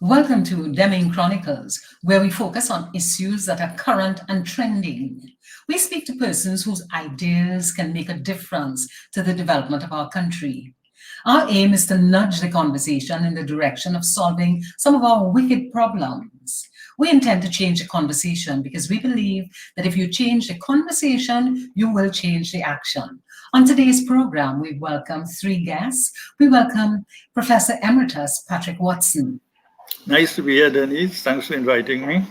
Welcome to Demming Chronicles, where we focus on issues that are current and trending. We speak to persons whose ideas can make a difference to the development of our country. Our aim is to nudge the conversation in the direction of solving some of our wicked problems. We intend to change the conversation because we believe that if you change the conversation, you will change the action. On today's program, we welcome three guests. We welcome Professor Emeritus Patrick Watson. Nice to be here, Denise. Thanks for inviting me.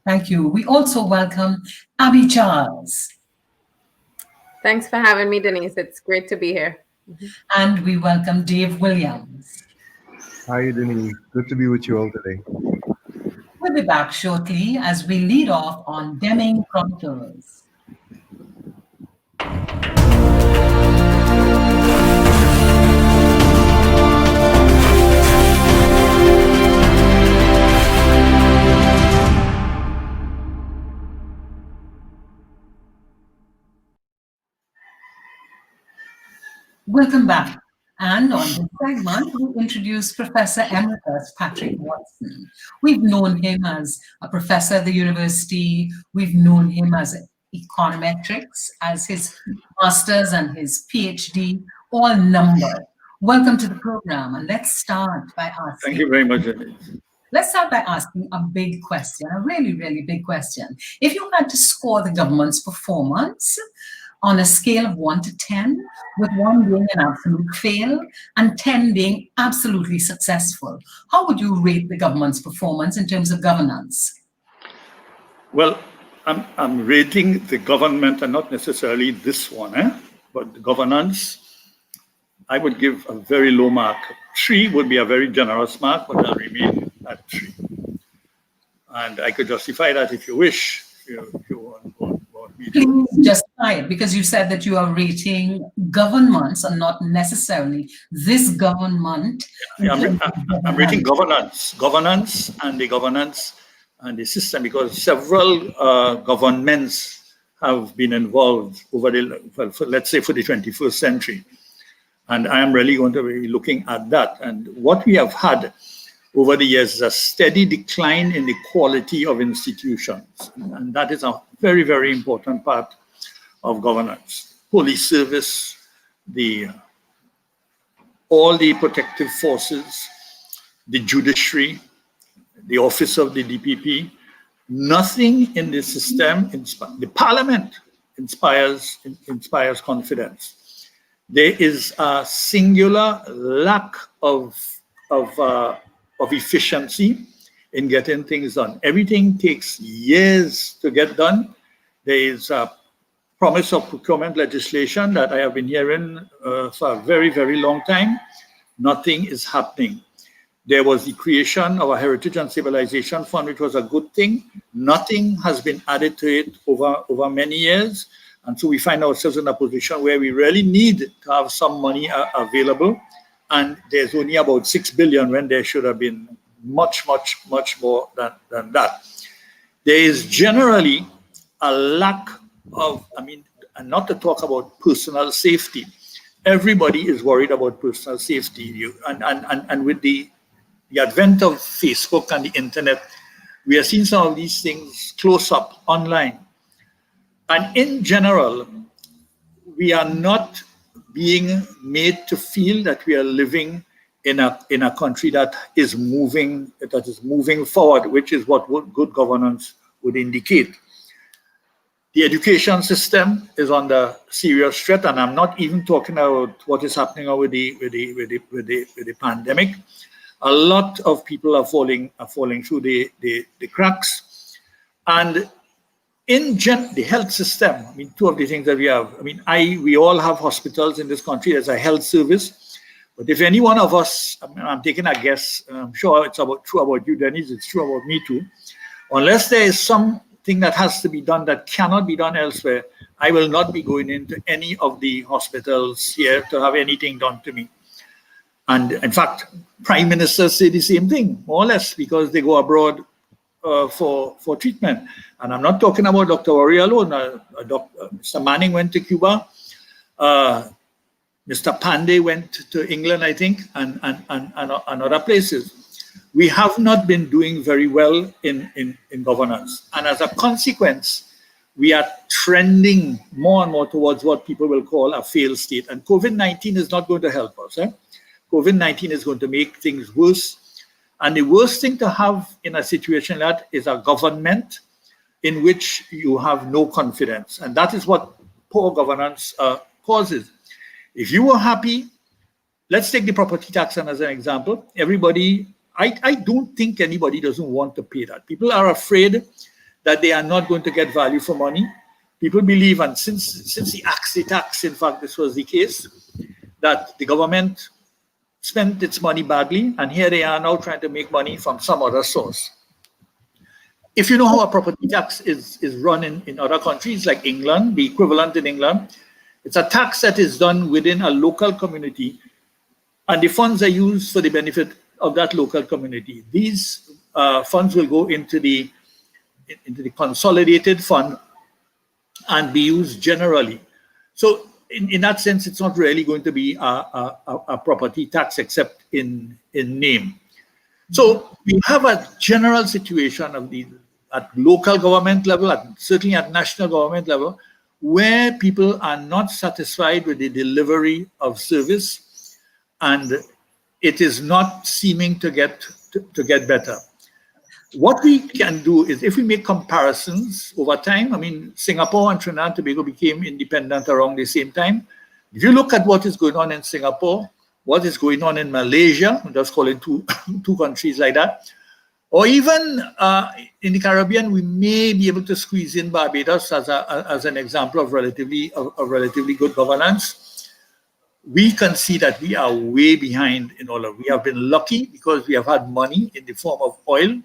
Thank you. We also welcome Abby Charles. Thanks for having me, Denise. It's great to be here. And we welcome Dave Williams. Hi, Denise. Good to be with you all today. We'll be back shortly as we lead off on Demming Chronicles. Welcome back. And on this segment, we introduce Professor Emeritus Patrick Watson. We've known him as a professor at the university. We've known him as econometrics, as his master's and his PhD, all numbered. Welcome to the program. And let's start by asking. Thank you very much, Denise. Let's start by asking a big question, a really, really big question. If you had to score the government's performance on a scale of 1 to 10, with 1 being an absolute fail and 10 being absolutely successful, how would you rate the government's performance in terms of governance? Well, I'm rating the government and not necessarily this one, but the governance. I would give a very low mark. 3 would be a very generous mark, but I'll remain at 3. And I could justify that if you wish, if you want me to. Please justify it, because you said that you are rating governments and not necessarily this government. Yeah, I'm rating governance and the system, because several governments have been involved over let's say for the 21st century. And I am really going to be looking at that. And what we have had over the years is a steady decline in the quality of institutions. And that is a very, very important part of governance. Police service, all the protective forces, the judiciary, the office of the DPP, nothing in the system, the parliament inspires confidence. There is a singular lack of efficiency in getting things done. Everything takes years to get done. There is a promise of procurement legislation that I have been hearing for a very, very long time. Nothing is happening. There was the creation of a Heritage and Civilization Fund, which was a good thing. Nothing has been added to it over many years. And so we find ourselves in a position where we really need to have some money available. And there's only about 6 billion when there should have been much, much, much more than that. There is generally a lack of, and not to talk about personal safety. Everybody is worried about personal safety. And with the advent of Facebook and the internet, we are seeing some of these things close up online. And in general, we are not being made to feel that we are living in a country that is moving forward, which is what good governance would indicate. The education system is under serious threat, and I'm not even talking about what is happening now with the pandemic. A lot of people are falling through the cracks, and in the health system, two of the things that we have, we all have hospitals in this country. There's a health service. But if any one of us, I'm taking a guess, I'm sure it's true about you, Denise, it's true about me too. Unless there is something that has to be done that cannot be done elsewhere, I will not be going into any of the hospitals here to have anything done to me. And in fact, prime ministers say the same thing, more or less, because they go abroad for treatment. And I'm not talking about Dr. Worry alone. Mr. Manning went to Cuba. Mr. Pandey went to England, I think, and other places. we have not been doing very well in governance. And as a consequence, we are trending more and more towards what people will call a failed state. And COVID-19 is not going to help us. COVID-19 is going to make things worse. And the worst thing to have in a situation like that is a government in which you have no confidence. And that is what poor governance causes. If you were happy, let's take the property tax as an example. Everybody, I don't think anybody doesn't want to pay that. People are afraid that they are not going to get value for money. People believe, and since the Axie tax, in fact, this was the case, that the government spent its money badly, and here they are now trying to make money from some other source. If you know how a property tax is run in other countries like England, the equivalent in England, it's a tax that is done within a local community, and the funds are used for the benefit of that local community. These funds will go into the consolidated fund and be used generally. So in that sense, it's not really going to be a property tax except in name. So we have a general situation of at local government level, certainly at national government level, where people are not satisfied with the delivery of service, and it is not seeming to get better. What we can do is, if we make comparisons over time, I mean, Singapore and Trinidad and Tobago became independent around the same time. If you look at what is going on in Singapore, what is going on in Malaysia, just call it two countries like that, or even in the Caribbean, we may be able to squeeze in Barbados as an example of relatively good governance. We can see that we are way behind in all of. We have been lucky because we have had money in the form of oil,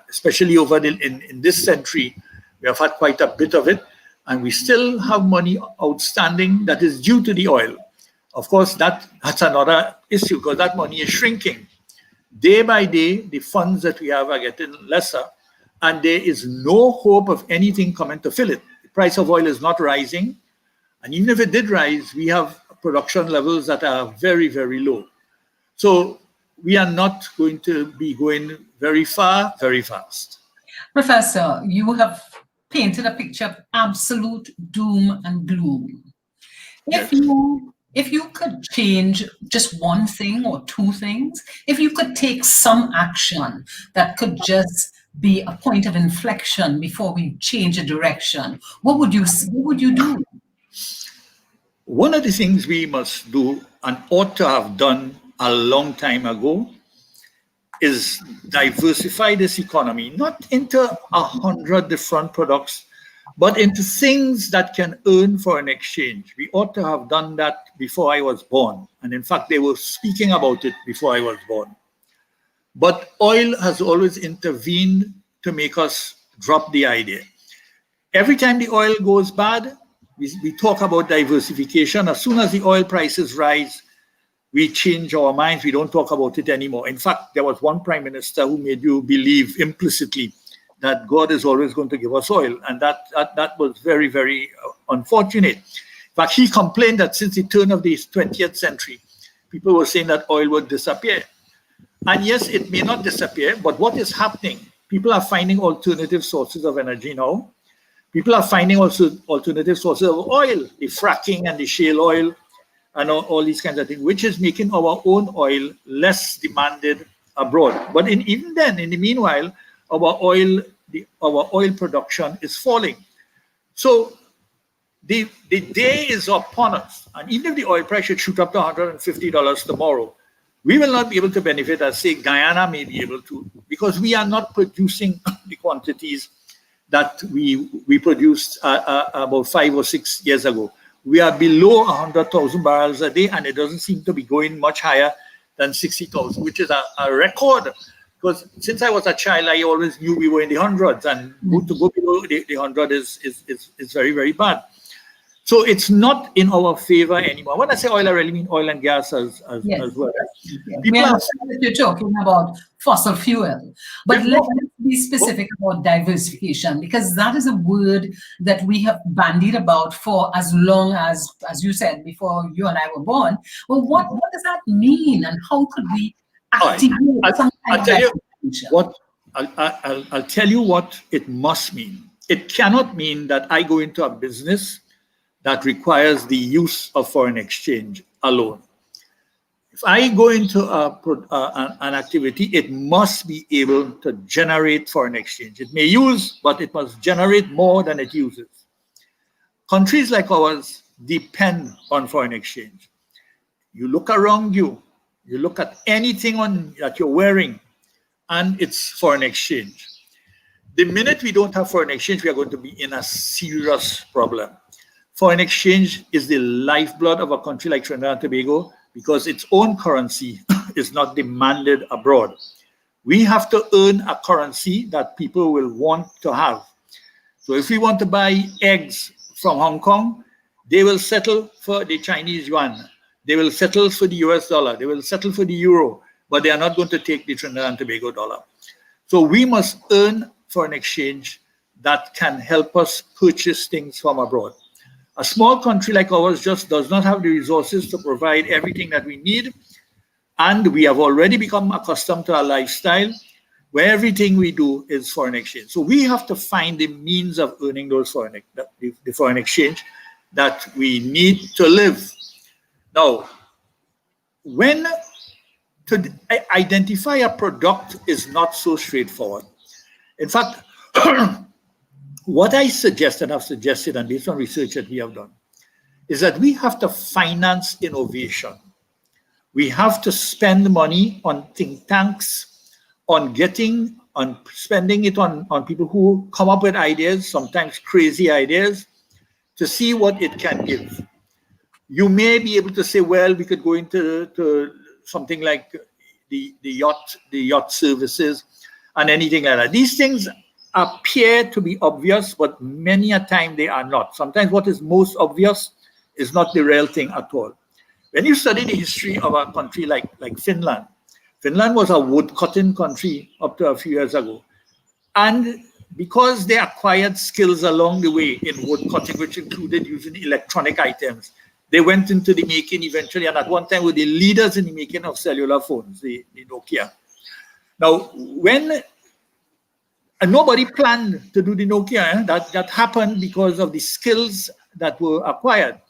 especially over in this century, we have had quite a bit of it, and we still have money outstanding that is due to the oil. Of course, that's another issue because that money is shrinking. Day by day, the funds that we have are getting lesser, and there is no hope of anything coming to fill it. The price of oil is not rising, and even if it did rise, we have production levels that are very, very low. So we are not going to be going very far, very fast. Professor, you have painted a picture of absolute doom and gloom. If you could change just one thing or two things, if you could take some action that could just be a point of inflection before we change a direction, what would you do? One of the things we must do and ought to have done a long time ago is diversify this economy, not into 100 different products, but into things that can earn foreign exchange. We ought to have done that before I was born. And in fact, they were speaking about it before I was born. But oil has always intervened to make us drop the idea. Every time the oil goes bad, we talk about diversification. As soon as the oil prices rise, we change our minds. We don't talk about it anymore. In fact, there was one prime minister who made you believe implicitly that God is always going to give us oil. And that was very, very unfortunate. In fact, he complained that since the turn of the 20th century, people were saying that oil would disappear. And yes, it may not disappear, but what is happening? People are finding alternative sources of energy now. People are finding also alternative sources of oil, the fracking and the shale oil and all these kinds of things, which is making our own oil less demanded abroad. But even then, in the meanwhile, our oil production is falling. So the day is upon us. And even if the oil price should shoot up to $150 tomorrow, we will not be able to benefit as, say, Guyana may be able to, because we are not producing the quantities that we produced about 5 or 6 years ago. We are below 100,000 barrels a day, and it doesn't seem to be going much higher than 60,000, which is a record. Because since I was a child, I always knew we were in the hundreds, and to go below the 100 is very, very bad. So it's not in our favor anymore. When I say oil, I really mean oil and gas as well. Yes. You're talking about fossil fuel, but let's be specific about diversification, because that is a word that we have bandied about for as long as you said, before you and I were born. Well, what does that mean, and how could we right. activate some kind I'll of tell you expenditure? what I'll tell you what it must mean. It cannot mean that I go into a business that requires the use of foreign exchange alone. If I go into an activity, it must be able to generate foreign exchange. It may use, but it must generate more than it uses. Countries like ours depend on foreign exchange. You look around you, you look at anything that you're wearing, and it's foreign exchange. The minute we don't have foreign exchange, we are going to be in a serious problem. Foreign exchange is the lifeblood of a country like Trinidad and Tobago because its own currency is not demanded abroad. We have to earn a currency that people will want to have. So if we want to buy eggs from Hong Kong, they will settle for the Chinese yuan. They will settle for the US dollar. They will settle for the euro, but they are not going to take the Trinidad and Tobago dollar. So we must earn foreign exchange that can help us purchase things from abroad. A small country like ours just does not have the resources to provide everything that we need. And we have already become accustomed to a lifestyle where everything we do is foreign exchange. So we have to find the means of earning those the foreign exchange that we need to live. Now, when to identify a product is not so straightforward. In fact, what I suggest and have suggested, and based on research that we have done, is that we have to finance innovation. We have to spend money on think tanks, on spending it on people who come up with ideas, sometimes crazy ideas, to see what it can give. You may be able to say, well, we could go into something like the yacht services and anything like that. These things appear to be obvious, but many a time they are not. Sometimes what is most obvious is not the real thing at all. When you study the history of a country like Finland, Finland was a woodcutting country up to a few years ago. And because they acquired skills along the way in woodcutting, which included using electronic items, they went into the making eventually, and at one time were the leaders in the making of cellular phones, the Nokia. Now, and nobody planned to do the Nokia. That happened because of the skills that were acquired.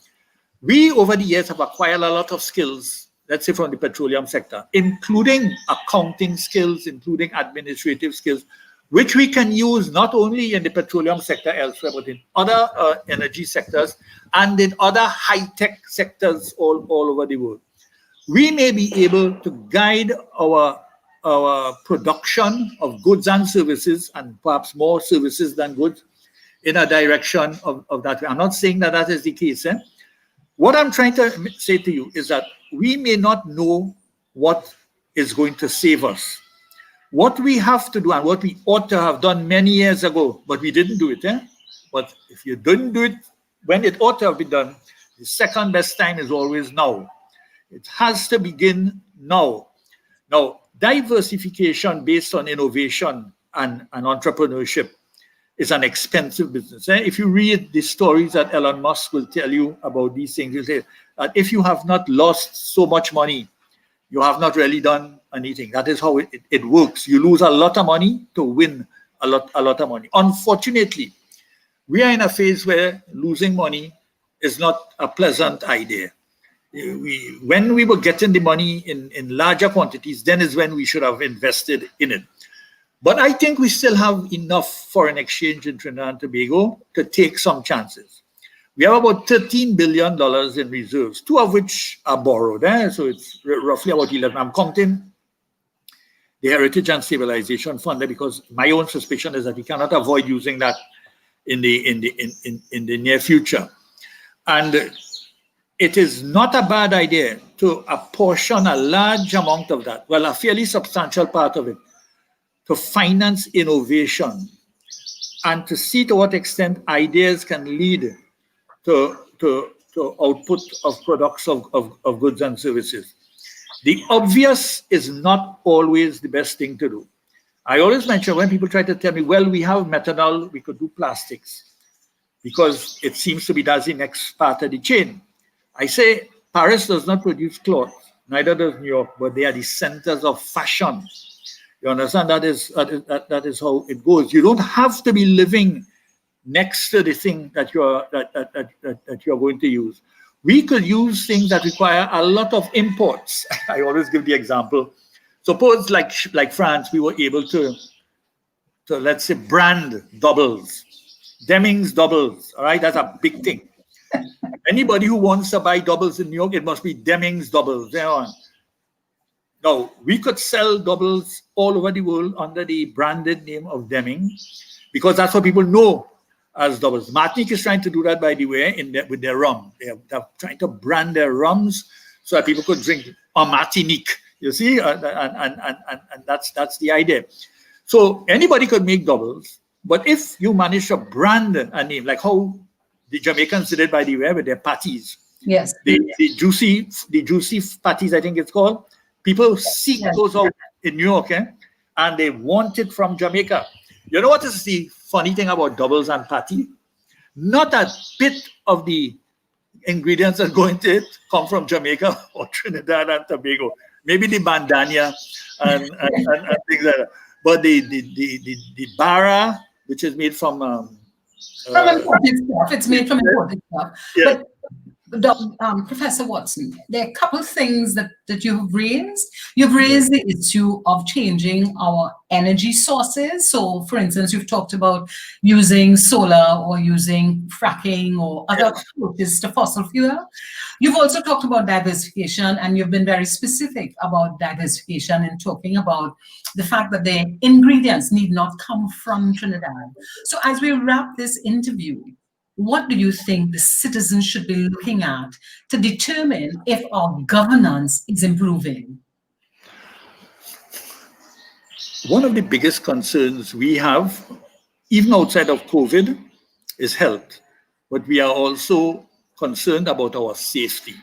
We, over the years, have acquired a lot of skills, let's say from the petroleum sector, including accounting skills, including administrative skills, which we can use not only in the petroleum sector elsewhere, but in other energy sectors and in other high-tech sectors all over the world. We may be able to guide our production of goods and services, and perhaps more services than goods, in a direction of that. I'm not saying that that is the case. What I'm trying to say to you is that we may not know what is going to save us. What we have to do and what we ought to have done many years ago, but we didn't do it. But if you didn't do it when it ought to have been done, the second best time is always now. It has to begin now. Now, diversification based on innovation and entrepreneurship is an expensive business. If you read the stories that Elon Musk will tell you about these things, he'll say that if you have not lost so much money, you have not really done anything. That is how it works. You lose a lot of money to win a lot of money. Unfortunately, we are in a phase where losing money is not a pleasant idea. When we were getting the money in larger quantities, then is when we should have invested in it. But I think we still have enough foreign exchange in Trinidad and Tobago to take some chances. We have about $13 billion in reserves, 2 of which are borrowed. So it's roughly about 11. I'm counting the Heritage and Stabilization Fund because my own suspicion is that we cannot avoid using that in the near future. And it is not a bad idea to apportion a large amount of that, well, a fairly substantial part of it, to finance innovation and to see to what extent ideas can lead to output of products of goods and services. The obvious is not always the best thing to do. I always mention when people try to tell me, well, we have methanol, we could do plastics, because it seems to be that's the next part of the chain. I say Paris does not produce cloth. neither does New York, but they are the centers of fashion. You understand? That is how it goes. You don't have to be living next to the thing that you're going to use. We could use things that require a lot of imports. I always give the example. Suppose like France, we were able to let's say brand doubles, Demming's doubles. All right, that's a big thing. Anybody who wants to buy doubles in New York, it must be Demming's doubles. Now, we could sell doubles all over the world under the branded name of Demming, because that's what people know as doubles. Martinique is trying to do that, by the way, with their rum. They're trying to brand their rums so that people could drink en Martinique. You see, and that's the idea. So anybody could make doubles, but if you manage to brand a name, like how the Jamaicans did it, by the way, with their patties. Yes. The juicy patties, I think it's called. People seek those out in New York, and they want it from Jamaica. You know what is the funny thing about doubles and patty? Not a bit of the ingredients that go into it come from Jamaica or Trinidad and Tobago. Maybe the bandania and things like that. But the bara, which is made from imported stuff. It's made from imported stuff. Yeah. But Professor Watson, there are a couple of things that you have raised. You've raised the issue of changing our energy sources. So, for instance, you've talked about using solar or using fracking or other approaches to fossil fuel. You've also talked about diversification, and you've been very specific about diversification in talking about the fact that the ingredients need not come from Trinidad. So as we wrap this interview, what do you think the citizens should be looking at to determine if our governance is improving? One of the biggest concerns we have, even outside of COVID, is health. But we are also concerned about our safety.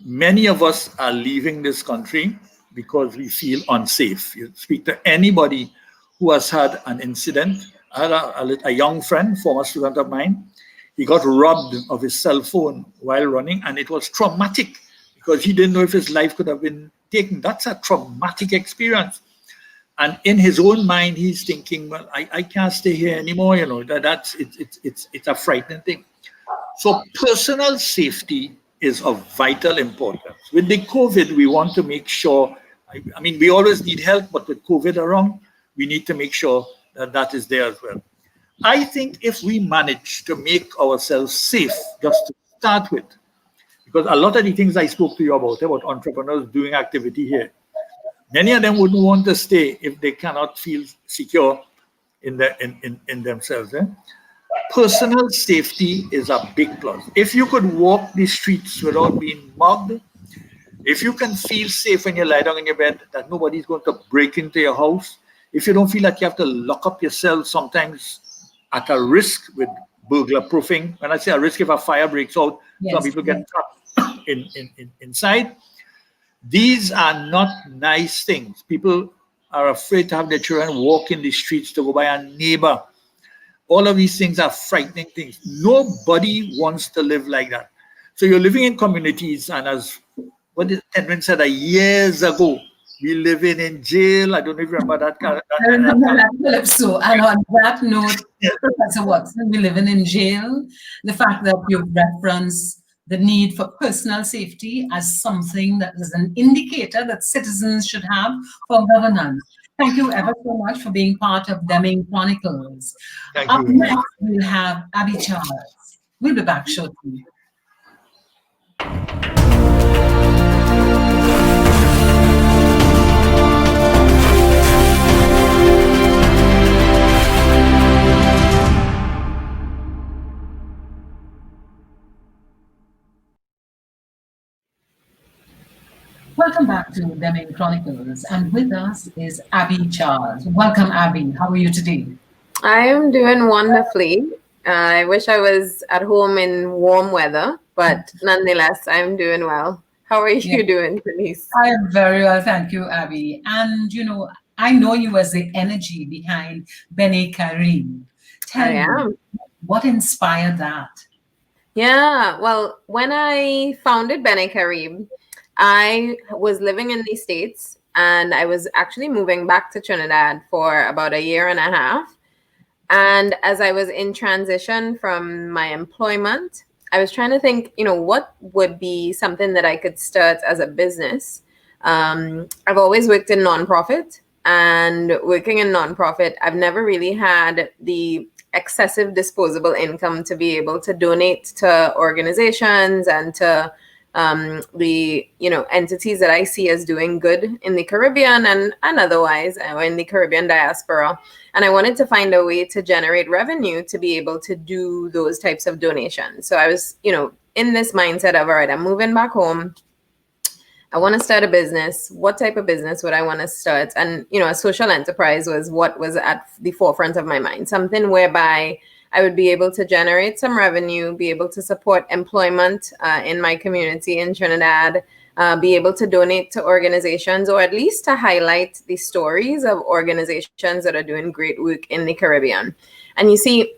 Many of us are leaving this country because we feel unsafe. You speak to anybody who has had an incident. I had a young friend, former student of mine. He got robbed of his cell phone while running, and it was traumatic because he didn't know if his life could have been taken. That's a traumatic experience. And in his own mind, he's thinking, well, I can't stay here anymore. You know, it's a frightening thing. So personal safety is of vital importance. With the COVID, we want to make sure, I mean, we always need help, but with COVID around, we need to make sure that is there as well. I think if we manage to make ourselves safe, just to start with, because a lot of the things I spoke to you about entrepreneurs doing activity here, many of them wouldn't want to stay if they cannot feel secure in themselves. Personal safety is a big plus. If you could walk the streets without being mugged, if you can feel safe when you lie down in your bed, that nobody's going to break into your house, if you don't feel like you have to lock up yourself sometimes at a risk with burglar proofing. When I say a risk, if a fire breaks out, some people get trapped inside. These are not nice things. People are afraid to have their children walk in the streets to go by a neighbor. All of these things are frightening things. Nobody wants to live like that. So you're living in communities, and as what Edwin said years ago, we live in jail. I don't know if you remember that. I remember that, Philip. So, and on that note, Professor Watson, we live in jail. The fact that you've referenced the need for personal safety as something that is an indicator that citizens should have for governance. Thank you ever so much for being part of Demming Chronicles. Up next, we'll have Abby Charles. We'll be back shortly. Welcome back to Demming Chronicles, and with us is Abby Charles. Welcome, Abby. How are you today? I am doing wonderfully. I wish I was at home in warm weather, but nonetheless, I'm doing well. How are you doing, Denise? I am very well, thank you, Abby. And you know, I know you as the energy behind Bene Caribe. Tell me, what inspired that? Yeah, well, when I founded Bene Caribe, I was living in the States and I was actually moving back to Trinidad for about a year and a half. And as I was in transition from my employment, I was trying to think, what would be something that I could start as a business. I've always worked in nonprofit, and working in nonprofit, I've never really had the excessive disposable income to be able to donate to organizations and to the entities that I see as doing good in the Caribbean and otherwise, or in the Caribbean diaspora. And I wanted to find a way to generate revenue to be able to do those types of donations. So I was, in this mindset of, all right, I'm moving back home. I want to start a business. What type of business would I want to start? And, a social enterprise was what was at the forefront of my mind, something whereby I would be able to generate some revenue, be able to support employment in my community in Trinidad, be able to donate to organizations, or at least to highlight the stories of organizations that are doing great work in the Caribbean. And you see,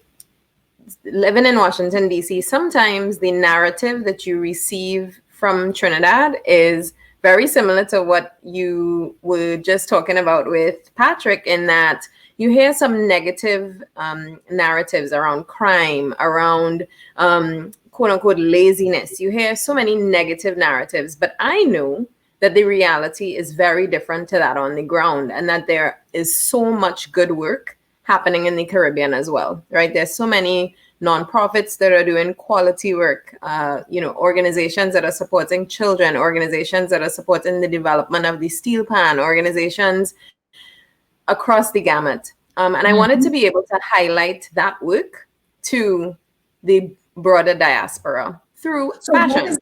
living in Washington, D.C., sometimes the narrative that you receive from Trinidad is very similar to what you were just talking about with Patrick, in that you hear some negative narratives around crime, around quote unquote laziness. You hear so many negative narratives, but I know that the reality is very different to that on the ground, and that there is so much good work happening in the Caribbean as well, right? There's so many nonprofits that are doing quality work, organizations that are supporting children, organizations that are supporting the development of the steel pan, organizations across the gamut. And I wanted to be able to highlight that work to the broader diaspora through fashion.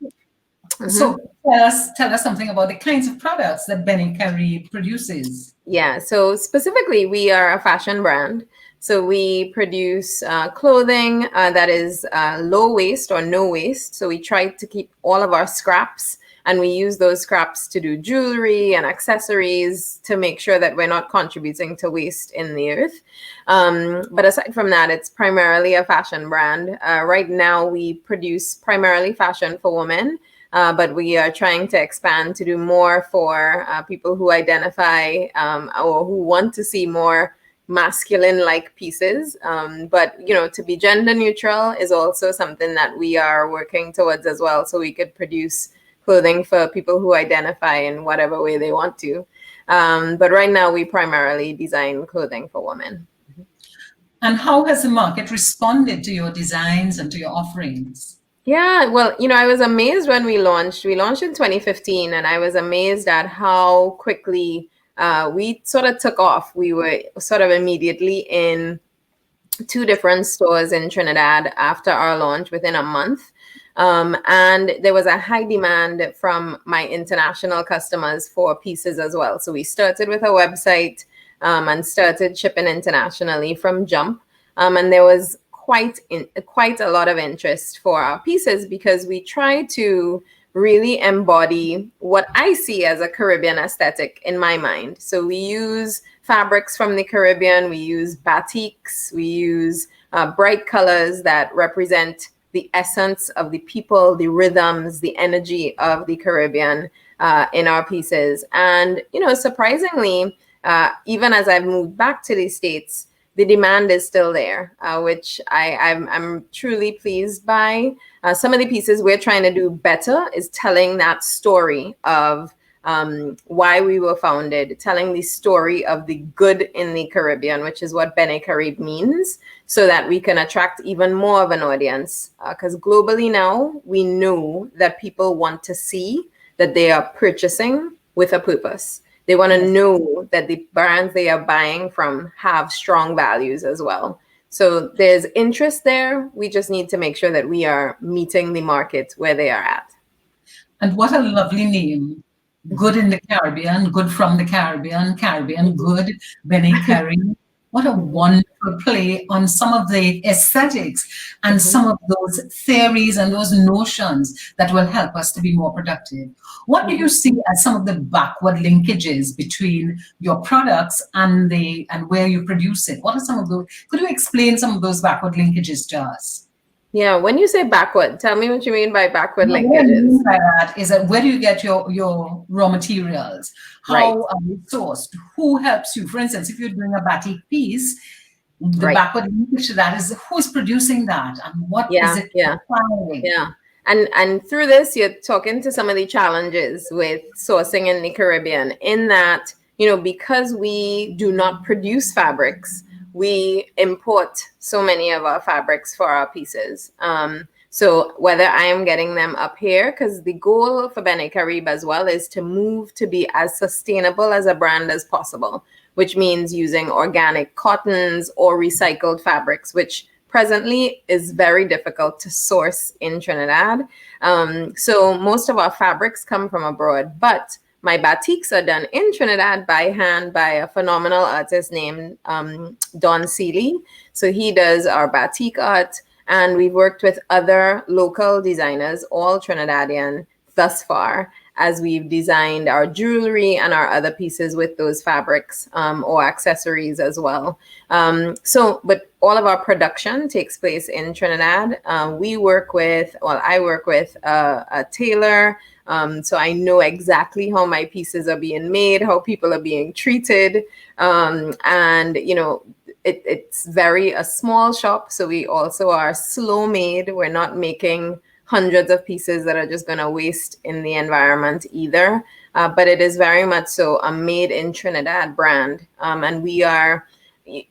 So tell us something about the kinds of products that Bene Caribe produces. Yeah, so specifically, we are a fashion brand. So we produce clothing that is low waste or no waste. So we try to keep all of our scraps, and we use those scraps to do jewelry and accessories to make sure that we're not contributing to waste in the earth. But aside from that, it's primarily a fashion brand. Right now, we produce primarily fashion for women. But we are trying to expand to do more for people who identify or who want to see more masculine-like pieces. But, to be gender neutral is also something that we are working towards as well. So we could produce clothing for people who identify in whatever way they want to. But right now, we primarily design clothing for women. And how has the market responded to your designs and to your offerings? Yeah, well, I was amazed when we launched. We launched in 2015, and I was amazed at how quickly we sort of took off. We were sort of immediately in 2 different stores in Trinidad after our launch within a month. And there was a high demand from my international customers for pieces as well. So we started with a website and started shipping internationally from jump. And there was quite a lot of interest for our pieces, because we try to really embody what I see as a Caribbean aesthetic in my mind. So we use fabrics from the Caribbean, we use batiks, we use bright colors that represent the essence of the people, the rhythms, the energy of the Caribbean in our pieces. And, surprisingly, even as I've moved back to the States, the demand is still there, which I'm truly pleased by. Some of the pieces we're trying to do better is telling that story of why we were founded, telling the story of the good in the Caribbean, which is what Bene Caribe means, so that we can attract even more of an audience. Because globally now, we know that people want to see that they are purchasing with a purpose. They want to know that the brands they are buying from have strong values as well. So there's interest there. We just need to make sure that we are meeting the market where they are at. And what a lovely name. Good in the Caribbean, good from the Caribbean, Caribbean good, Bene Caribe. What a wonderful play on some of the aesthetics and some of those theories and those notions that will help us to be more productive. What do you see as some of the backward linkages between your products and where you produce it? What are some of those? Could you explain some of those backward linkages to us? Yeah, when you say backward, tell me what you mean by backward What I linkages. mean by that is that where do you get your raw materials? Right, How are they sourced? Who helps you? For instance, if you're doing a batik piece, the right. backward linkage to that is who is producing that and what is Yeah, it yeah. requiring? Yeah. And through this, you're talking to some of the challenges with sourcing in the Caribbean, in that, because we do not produce fabrics, we import so many of our fabrics for our pieces. So whether I am getting them up here, because the goal for Bene Caribe as well is to move to be as sustainable as a brand as possible, which means using organic cottons or recycled fabrics, which presently is very difficult to source in Trinidad. So most of our fabrics come from abroad, but my batiks are done in Trinidad by hand by a phenomenal artist named Don Seeley. So he does our batik art, and we've worked with other local designers, all Trinidadian thus far, as we've designed our jewelry and our other pieces with those fabrics or accessories as well. But all of our production takes place in Trinidad. I work with a tailor. So I know exactly how my pieces are being made, how people are being treated. It's very a small shop. So we also are slow made. We're not making hundreds of pieces that are just going to waste in the environment either. But it is very much so a made in Trinidad brand. And we are,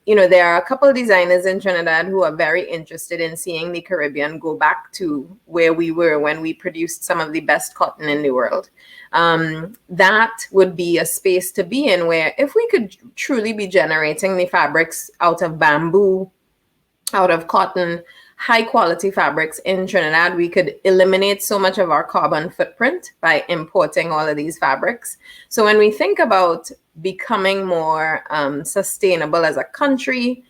there are a couple of designers in Trinidad who are very interested in seeing the Caribbean go back to where we were when we produced some of the best cotton in the world. That would be a space to be in, where if we could truly be generating the fabrics out of bamboo, out of cotton, high quality fabrics in Trinidad, we could eliminate so much of our carbon footprint by importing all of these fabrics. So when we think about becoming more sustainable as a country,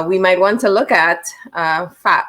we might want to look at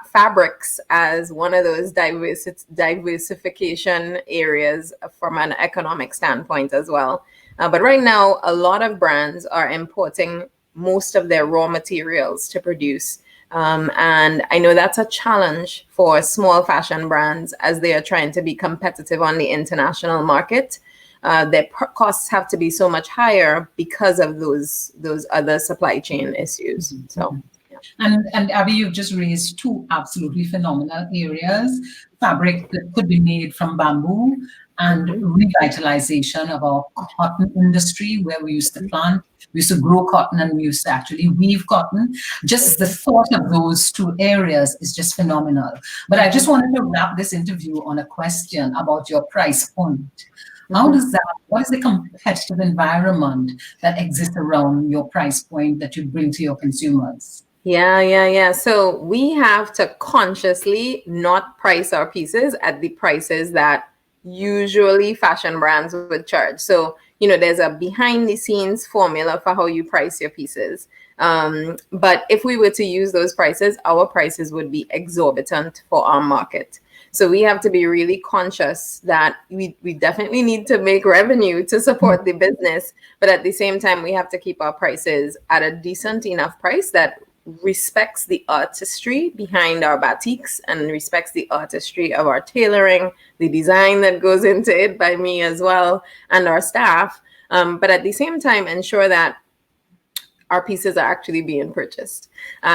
fabrics as one of those diversification areas from an economic standpoint as well. But right now, a lot of brands are importing most of their raw materials to produce. And I know that's a challenge for small fashion brands as they are trying to be competitive on the international market. Their costs have to be so much higher because of those other supply chain issues. So, yeah. And Abby, you've just raised two absolutely phenomenal areas: fabric that could be made from bamboo and revitalization of our cotton industry, where we used to plant, we used to grow cotton, and we used to actually weave cotton. Just the thought of those two areas is just phenomenal. But I just wanted to wrap this interview on a question about your price point. What is the competitive environment that exists around your price point that you bring to your consumers? Yeah. So we have to consciously not price our pieces at the prices that usually fashion brands would charge. So, there's a behind the scenes formula for how you price your pieces. But if we were to use those prices, our prices would be exorbitant for our market. So we have to be really conscious that we definitely need to make revenue to support the business. But at the same time, we have to keep our prices at a decent enough price that respects the artistry behind our batiks and respects the artistry of our tailoring, the design that goes into it by me as well, and our staff. But at the same time, ensure that our pieces are actually being purchased.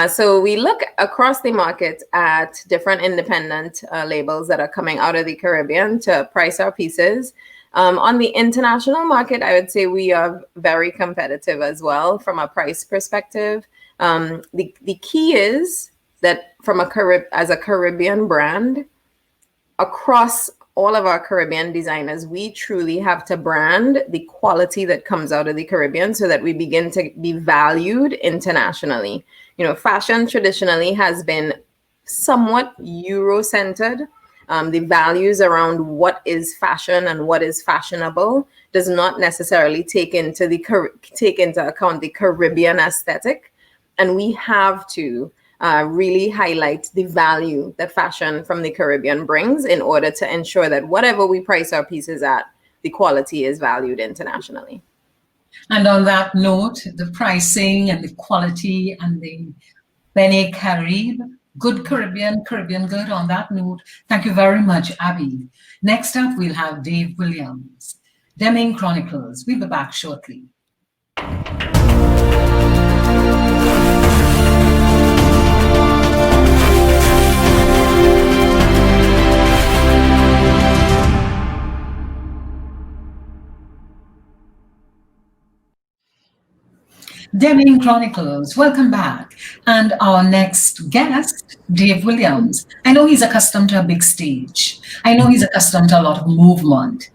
So we look across the market at different independent labels that are coming out of the Caribbean to price our pieces. On the international market, I would say we are very competitive as well from a price perspective. The key is that as a Caribbean brand, across all of our Caribbean designers, we truly have to brand the quality that comes out of the Caribbean so that we begin to be valued internationally. Fashion traditionally has been somewhat Euro-centered. The values around what is fashion and what is fashionable does not necessarily take into account the Caribbean aesthetic. And we have to really highlight the value that fashion from the Caribbean brings in order to ensure that whatever we price our pieces at, the quality is valued internationally. And on that note, the pricing and the quality and the Bene Caribe Good Caribbean good. On that note, thank you very much, Abby. Next up, we'll have Dave Williams, Demming Chronicles. We'll be back shortly. Demming Chronicles, welcome back. And our next guest, Dave Williams. I know he's accustomed to a big stage. I know he's accustomed to a lot of movement.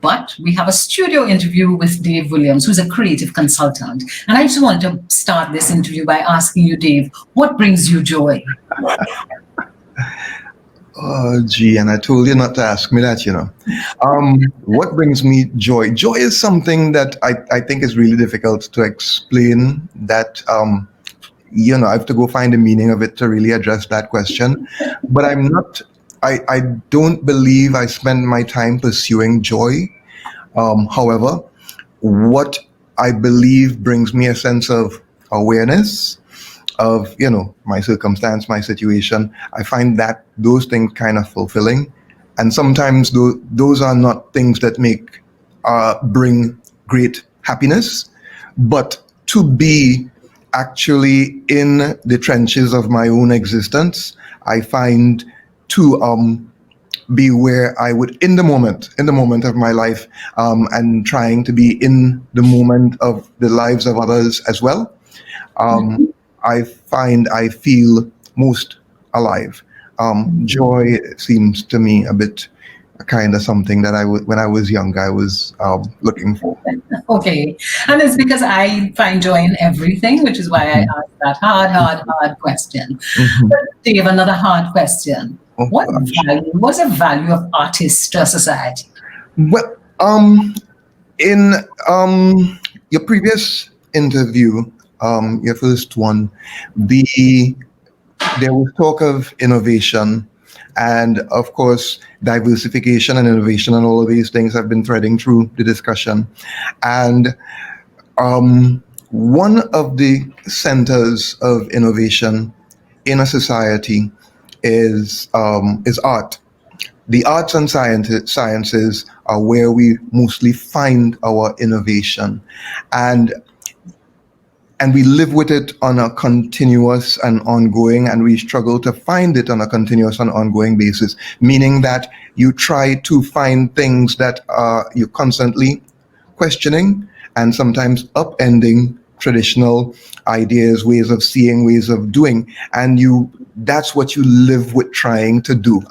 But we have a studio interview with Dave Williams, who's a creative consultant. And I just want to start this interview by asking you, Dave, what brings you joy? Oh, gee, and I told you not to ask me that, you know. What brings me joy? Joy is something that I think is really difficult to explain, that, you know, I have to go find the meaning of it to really address that question. But I don't believe I spend my time pursuing joy. However, what I believe brings me a sense of awareness of, you know, my circumstance, my situation. I find that those things kind of fulfilling. And sometimes those are not things that bring great happiness, but to be actually in the trenches of my own existence, I find to be where I would, in the moment of my life, and trying to be in the moment of the lives of others as well. I find I feel most alive. Joy seems to me a bit kind of something that when I was young, I was looking for. Okay. And it's because I find joy in everything, which is why I asked that hard question. Mhm. But Dave, another hard question. Oh, What's the value of artists to a society? Well, in your previous interview, your first one, there was talk of innovation, and of course, diversification and innovation, and all of these things have been threading through the discussion. And one of the centers of innovation in a society is art. The arts and sciences are where we mostly find our innovation, and we live with it on a continuous and ongoing, and we struggle to find it on a continuous and ongoing basis, meaning that you try to find things that you're constantly questioning and sometimes upending traditional ideas, ways of seeing, ways of doing, and that's what you live with trying to do.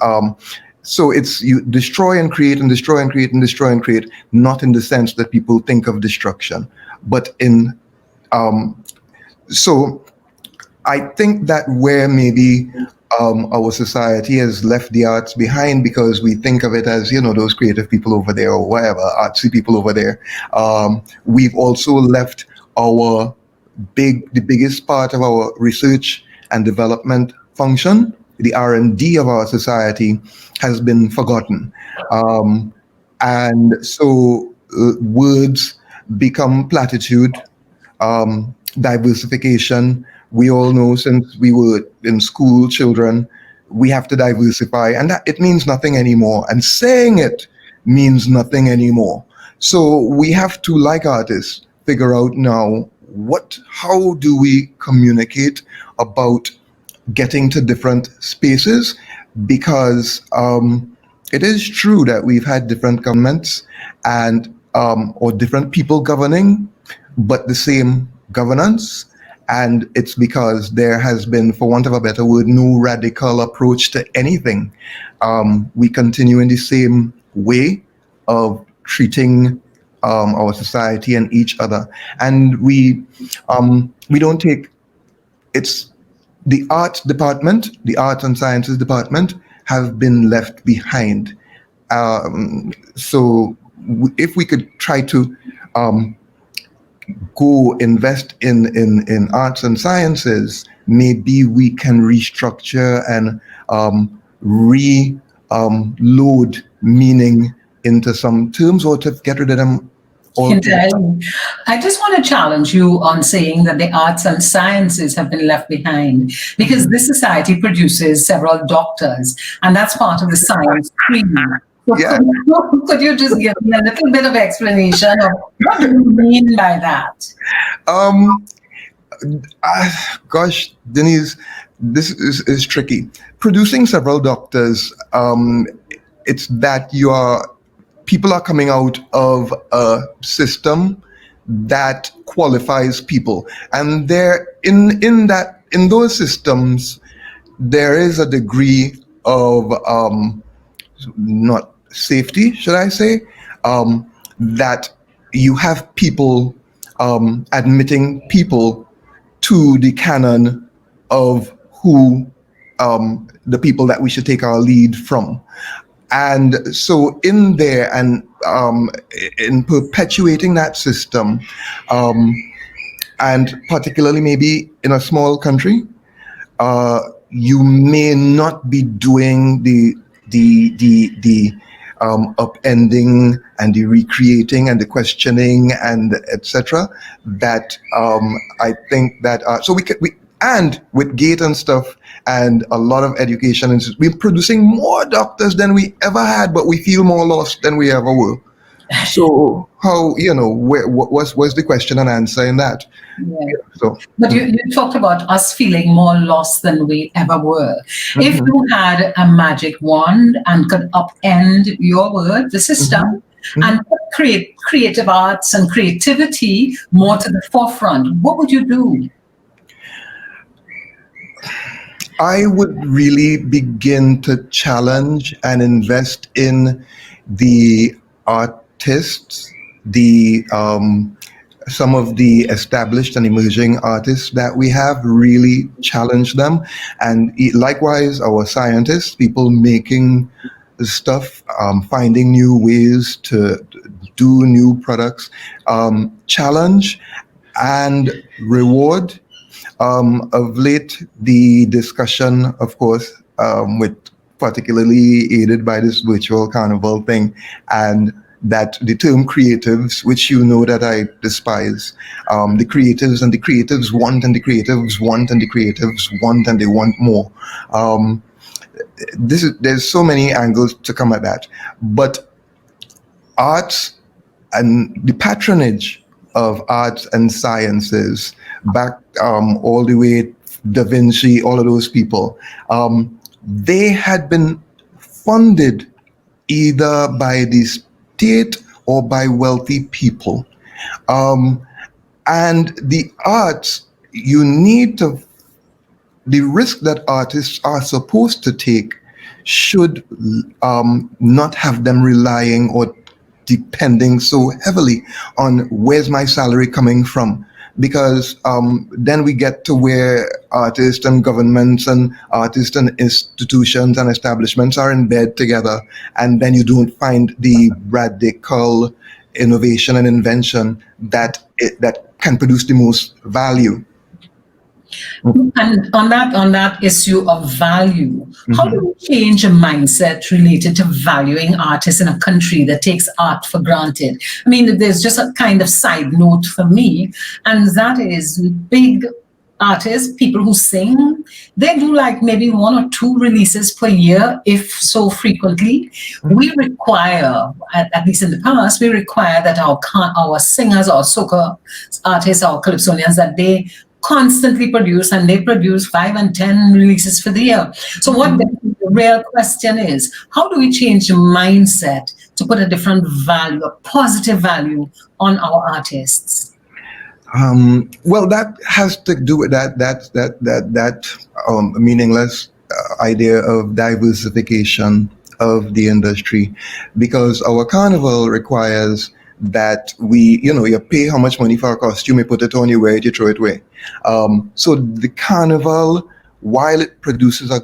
So it's you destroy and create and destroy and create and destroy and create, not in the sense that people think of destruction, but in so I think that where maybe our society has left the arts behind, because we think of it as, you know, those creative people over there or whatever, artsy people over there. We've also left the biggest part of our research and development function, the R&D of our society, has been forgotten. And so words become platitude. Diversification, we all know since we were in school children, we have to diversify, and that it means nothing anymore, and saying it means nothing anymore. So we have to, like artists, figure out now how do we communicate about getting to different spaces, because it is true that we've had different governments and or different people governing, but the same governance. And it's because there has been, for want of a better word, no radical approach to anything. We continue in the same way of treating our society and each other, and we don't take it's the art department, the art and sciences department have been left behind. So if we could try to go invest in arts and sciences, maybe we can restructure and reload meaning into some terms, or to get rid of them all Entirely. I just want to challenge you on saying that the arts and sciences have been left behind because this society produces several doctors, and that's part of the science stream. So Yeah. could you just give me a little bit of explanation of what do you mean by that? Um, Gosh, Denise, this is tricky. Producing several doctors, it's that people are coming out of a system that qualifies people, and there in those systems there is a degree of not safety, should I say, that you have people admitting people to the canon of who the people that we should take our lead from. And so in there and in perpetuating that system, um, and particularly maybe in a small country, you may not be doing the upending and the recreating and the questioning and etc. That I think that so we and with Gate and stuff and a lot of education and we're producing more doctors than we ever had, but we feel more lost than we ever were. So how what's the question and answer in that? Yeah. So But you talked about us feeling more lost than we ever were. If mhm, you had a magic wand and could upend your word, the system, mhm. and create creative arts and creativity more to the forefront, what would you do? I would really begin to challenge and invest in the artists, the some of the established and emerging artists that we have, really challenge them, and likewise our scientists, people making stuff, finding new ways to do new products, challenge and reward. Of late, the discussion, of course, with particularly aided by this virtual carnival thing, and that the term creatives, which you know that I despise, the creatives and the creatives want and the creatives want and the creatives want and they want more. Um, there's so many angles to come at that, but arts and the patronage of arts and sciences back all the way Da Vinci, all of those people, they had been funded either by the state or by wealthy people. Um, and the arts, you need to, the risk that artists are supposed to take should not have them relying or depending so heavily on where's my salary coming from, because then we get to where artists and governments and artists and institutions and establishments are in bed together, and then you don't find the radical innovation and invention that can produce the most value. And on that issue of value, how do Mhm. we change a mindset related to valuing artists in a country that takes art for granted? I mean, there's just a kind of side note for me, and that is big artists, people who sing, they do like maybe one or two releases per year, if so frequently. We require, at least in the past, we require that our singers, our soca artists, our calypsonians, that they constantly produce, and they produce 5 and 10 releases for the year. So what the real question is, how do we change the mindset to put a different value, a positive value on our artists? Well, that has to do with that meaningless idea of diversification of the industry, because our carnival requires that you pay how much money for a costume, you put it on, you wear it, you throw it away. So the carnival, while it produces a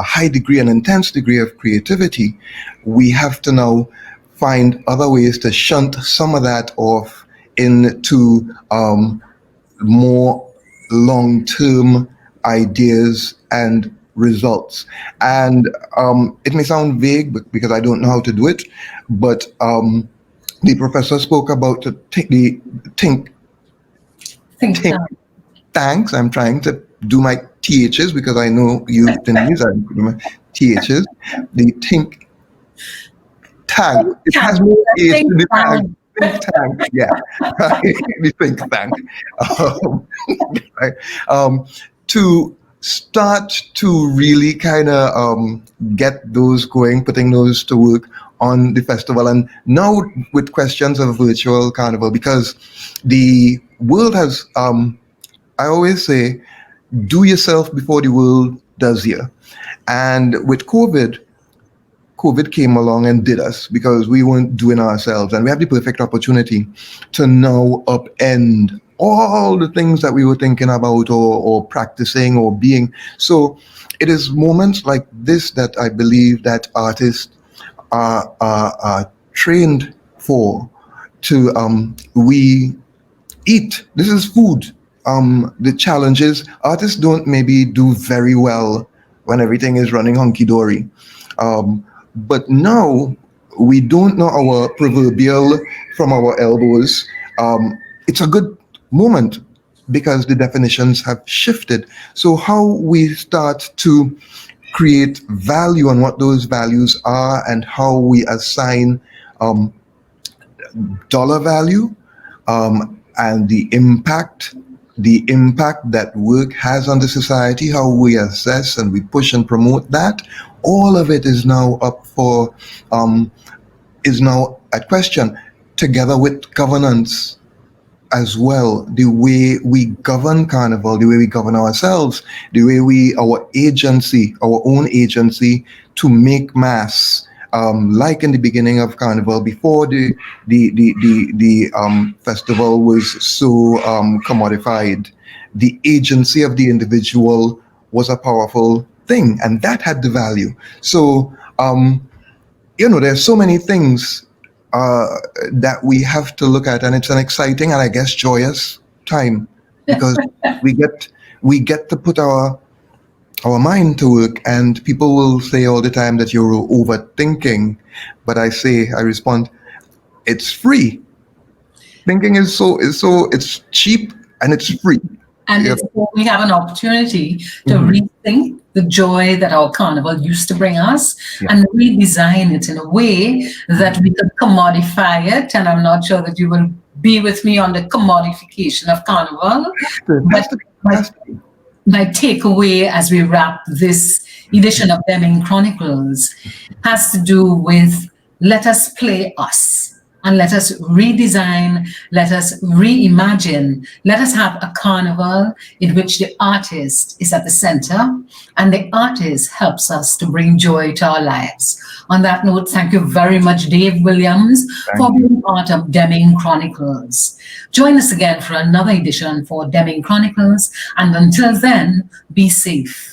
high degree, an intense degree of creativity, we have to now find other ways to shunt some of that off into more long-term ideas and results. And it may sound vague because I don't know how to do it, but the professor spoke about the think Think think tank. tanks. I'm trying to do my THs because I know you Denise, I do my THs. The think tank. Think It has tank. more H Think to the tank. tank. Think tank. Yeah. Right. The think tank. Um, right. To start to really kind of get those going, putting those to work on the festival. And now with questions of virtual carnival, because the world has, I always say, do yourself before the world does you. And with COVID came along and did us because we weren't doing ourselves. And we have the perfect opportunity to now upend all the things that we were thinking about or practicing or being. So it is moments like this that I believe that artists are trained for to we eat. This is food. The challenges artists don't maybe do very well when everything is running hunky dory. But now we don't know our proverbial from our elbows. It's a good moment because the definitions have shifted. So how we start to create value on what those values are and how we assign um, dollar value and the impact that work has on the society, how we assess and we push and promote that, all of it is now up for is now at question, together with governance as well, the way we govern carnival, the way we govern ourselves, the way our agency, our own agency to make mass. Like in the beginning of carnival, before the festival was so commodified, the agency of the individual was a powerful thing, and that had the value. So there's so many things uh, that we have to look at, and it's an exciting and I guess joyous time because we get we get to put our mind to work. And people will say all the time that you're overthinking, but I respond, it's free. Thinking it's cheap and it's free. And Yep. it's we have an opportunity to Mhm. rethink the joy that our carnival used to bring us Yeah. and redesign it in a way that we could commodify it. And I'm not sure that you will be with me on the commodification of carnival. Has But to- my, has to- my takeaway as we wrap this edition of Demming Chronicles has to do with let us play us. And let us redesign, let us reimagine, let us have a carnival in which the artist is at the center and the artist helps us to bring joy to our lives. On that note, thank you very much, Dave Williams, for Thank you. being part of Demming Chronicles. Join us again for another edition for Demming Chronicles. And until then, be safe.